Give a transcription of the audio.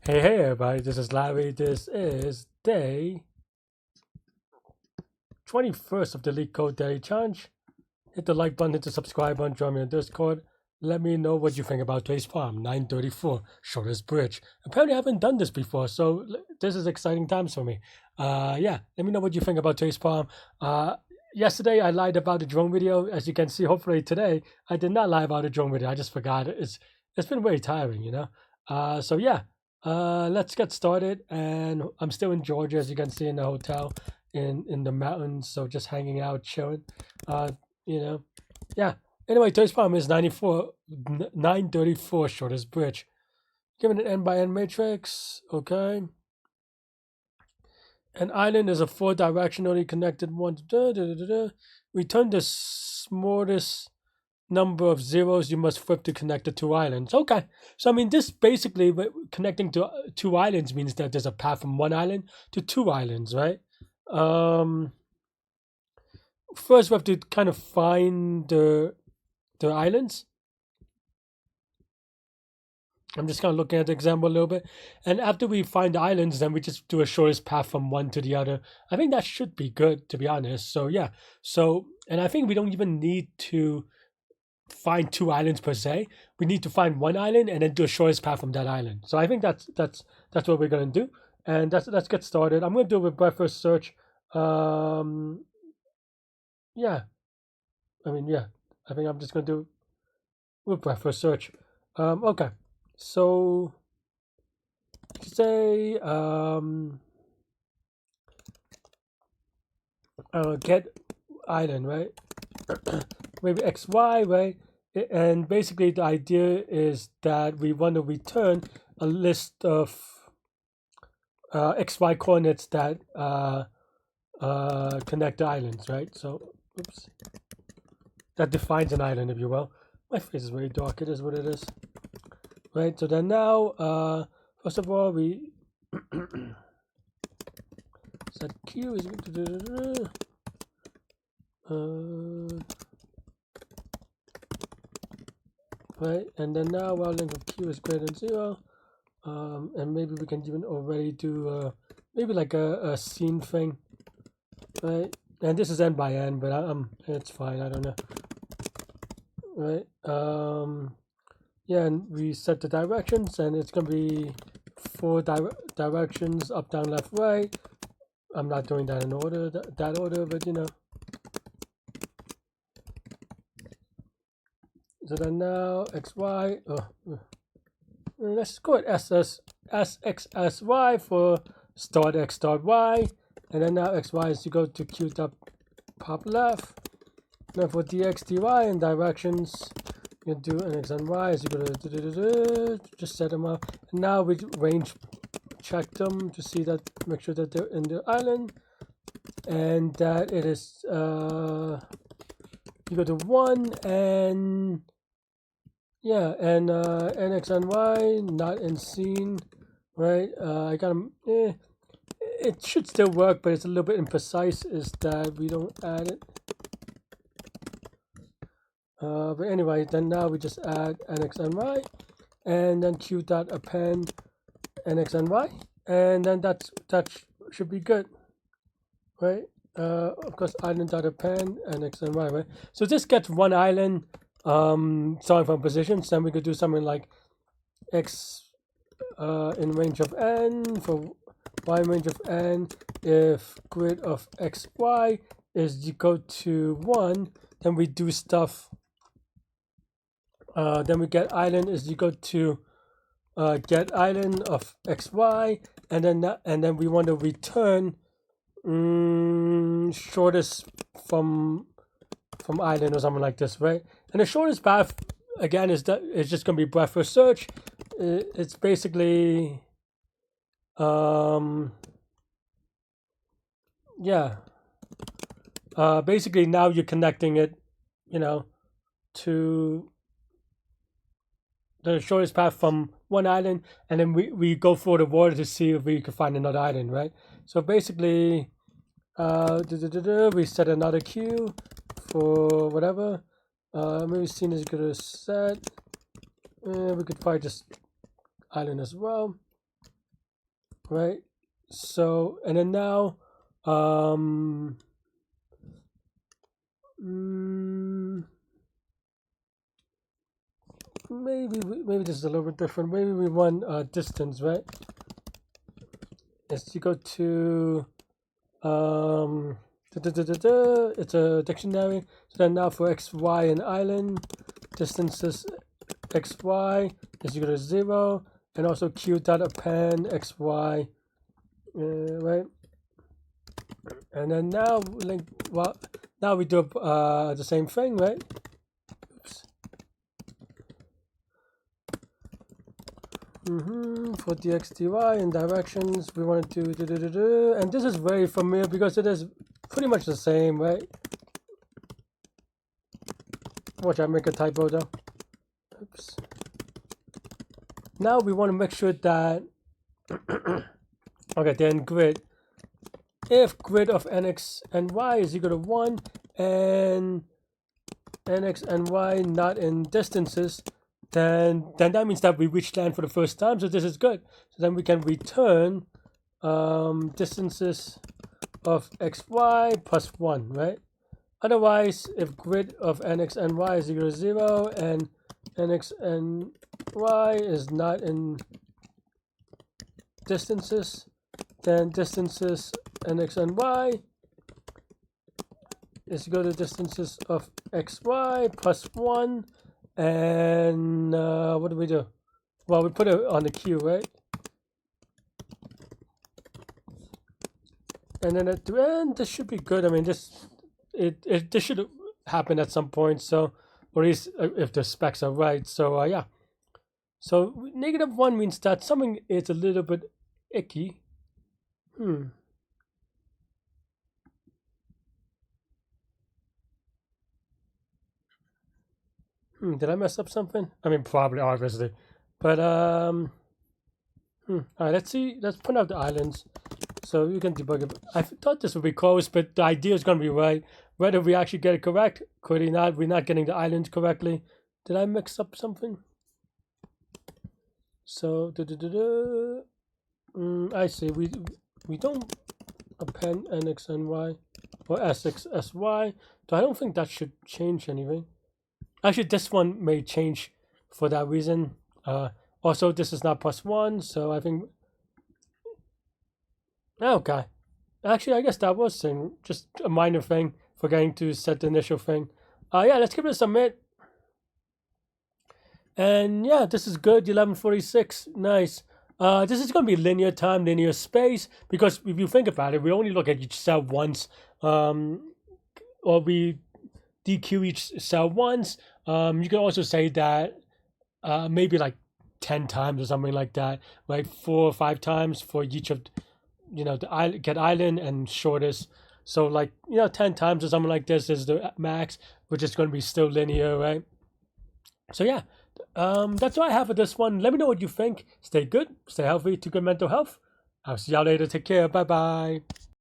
Hey everybody, this is Larry. This is day 21st of the Leetcode Daily Challenge. Hit the like button, hit the subscribe button, join me on Discord. Let me know what you think about today's farm. 934, shortest bridge. Apparently I haven't done this before, so this is exciting times for me. Yeah, let me know what you think about today's farm. Yesterday I lied about the drone video. As you can see, hopefully today I did not lie about the drone video. I just forgot it. It's been very tiring, you know. So yeah. Let's get started. And I'm still in Georgia, as you can see, in the hotel in the mountains. So just hanging out, chilling. You know, yeah. Anyway, today's problem is 934 shortest bridge. Given an n by n matrix, okay. An island is a 4-directionally connected one. Return the smallest number of zeros you must flip to connect the two islands. Okay, so I mean, this basically connecting to two islands means that there's a path from one island to two islands, right? First we have to kind of find the islands. I'm just kind of looking at the example a little bit, and after we find the islands, then we just do a shortest path from one to the other. I think that should be good, to be honest. So yeah, and I think we don't even need to find two islands per se. We need to find one island and then do a shortest path from that island. So I think that's what we're gonna do. And let's get started. I'm gonna do it with breadth-first search. Yeah. I mean, yeah. I think I'm just gonna do it with breadth-first search. Okay. So say get island, right? Maybe XY, right? And basically the idea is that we want to return a list of XY coordinates that connect the islands, right? So, oops. That defines an island, if you will. My face is very dark, it is what it is. Right, so then now, first of all, we set Q is right, and then now while length of Q is greater than 0, and maybe we can even already do maybe like a scene thing, right? And this is n by n, but it's fine, I don't know, right? Yeah, and we set the directions, and it's gonna be 4 directions: up, down, left, right. I'm not doing that in order, that order, but you know. So then now XY, let's go at SXSY for start X start Y, and then now XY is to go to Q dot pop left. Now for DX DY and directions, you do an X and Y as you go to just set them up. And now we range check them to see that, make sure that they're in the island, and that it is you go to 1 and yeah, and NX and Y not in scene, right? I got them. It should still work, but it's a little bit imprecise. Is that we don't add it. But anyway, then now we just add NX and Y, and then Q dot append NX and Y, and then that should be good, right? Of course, island dot append NX and Y, right? So this gets one island. Starting from positions, then we could do something like X in range of n for Y in range of n. If grid of XY is equal to 1, then we do stuff. Then we get island is equal to get island of XY, and then we want to return shortest from island or something like this, right? And the shortest path again is just gonna be breadth-first search. It's basically yeah. Basically now you're connecting it, you know, to the shortest path from one island, and then we go for the water to see if we can find another island, right? So basically we set another queue for whatever. Maybe scene is good to set. We could probably just island as well. right? So, and then now, maybe this is a little bit different. Maybe we want distance, right? As you go to it's a dictionary. So then now for x, y, and island, distances x, y is equal to 0, and also q dot append x, y, right? And then now, now we do the same thing, right? Oops. For dx, dy in directions, we want to do, and this is very familiar because it is pretty much the same, right? Watch, I make a typo though. Oops. Now we want to make sure that, okay, then grid. If grid of nx and y is equal to 1 and nx and y not in distances, then that means that we reached land for the first time, so this is good. So then we can return distances of xy plus 1, right? Otherwise, if grid of nx and y is equal to 0 and nx and y is not in distances, then distances nx and y is equal to distances of xy plus 1. And what do we do? Well, we put it on the queue, right? And then at the end, this should be good. I mean, this should happen at some point. So, or at least if the specs are right. So yeah. So -1 means that something is a little bit icky. Did I mess up something? I mean, probably, obviously. But, all right, let's see. Let's print out the islands so you can debug it. I thought this would be close, but the idea is going to be right. Whether we actually get it correct, clearly not. We're not getting the islands correctly. Did I mix up something? So, I see. We don't append nx and y or sx, sy. So I don't think that should change anything. Actually, this one may change for that reason. Also, this is not +1, so I think... Okay. Actually, I guess that was just a minor thing, forgetting to set the initial thing. Yeah, let's give it a submit. And yeah, this is good, 1146, nice. This is going to be linear time, linear space, because if you think about it, we only look at each cell once, or we DQ each cell once. You can also say that maybe like 10 times or something like that, right? 4 or 5 times for each of, the get island and shortest. So like, 10 times or something like this is the max, which is going to be still linear, right? So yeah, that's all I have for this one. Let me know what you think. Stay good, stay healthy, to good mental health. I'll see y'all later. Take care. Bye-bye.